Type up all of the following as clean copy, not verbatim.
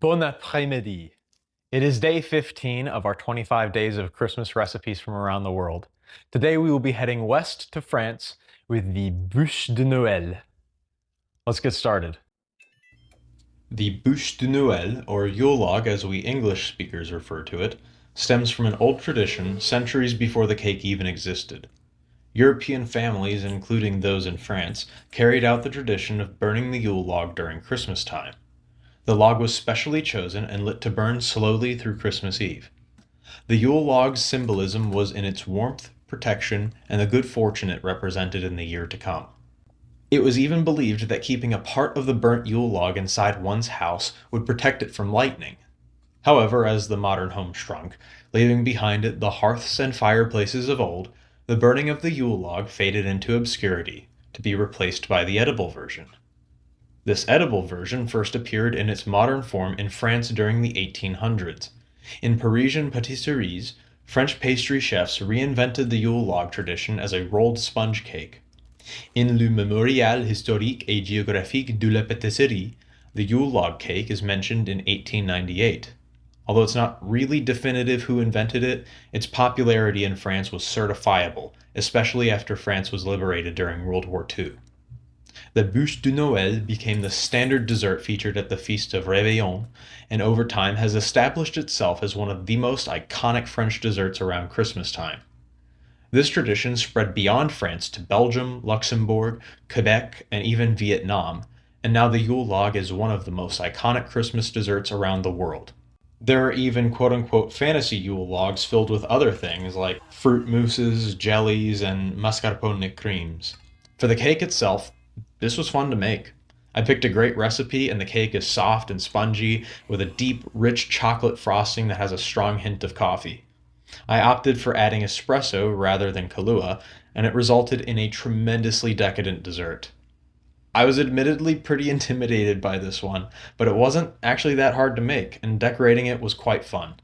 Bon après-midi. It is day 15 of our 25 days of Christmas recipes from around the world. Today we will be heading west to France with the Bûche de Noël. Let's get started. The Bûche de Noël, or Yule log as we English speakers refer to it, stems from an old tradition centuries before the cake even existed. European families, including those in France, carried out the tradition of burning the Yule log during Christmas time. The log was specially chosen and lit to burn slowly through Christmas Eve. The Yule log's symbolism was in its warmth, protection, and the good fortune it represented in the year to come. It was even believed that keeping a part of the burnt Yule log inside one's house would protect it from lightning. However, as the modern home shrunk, leaving behind it the hearths and fireplaces of old, the burning of the Yule log faded into obscurity, to be replaced by the edible version. This edible version first appeared in its modern form in France during the 1800s. In Parisian patisseries, French pastry chefs reinvented the Yule log tradition as a rolled sponge cake. In Le Mémorial historique et géographique de la pâtisserie, the Yule log cake is mentioned in 1898. Although it's not really definitive who invented it, its popularity in France was certifiable, especially after France was liberated during World War II. The Bûche de Noël became the standard dessert featured at the Feast of Réveillon, and over time has established itself as one of the most iconic French desserts around Christmas time. This tradition spread beyond France to Belgium, Luxembourg, Quebec, and even Vietnam, and now the Yule log is one of the most iconic Christmas desserts around the world. There are even quote-unquote fantasy Yule logs filled with other things like fruit mousses, jellies, and mascarpone creams. For the cake itself, this was fun to make. I picked a great recipe, and the cake is soft and spongy with a deep, rich chocolate frosting that has a strong hint of coffee. I opted for adding espresso rather than Kahlua, and it resulted in a tremendously decadent dessert. I was admittedly pretty intimidated by this one, but it wasn't actually that hard to make, and decorating it was quite fun.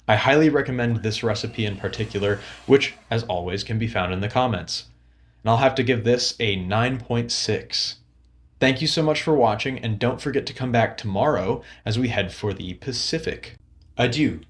I highly recommend this recipe in particular, which, as always, can be found in the comments. And I'll have to give this a 9.6. Thank you so much for watching, and don't forget to come back tomorrow as we head for the Pacific. Adieu.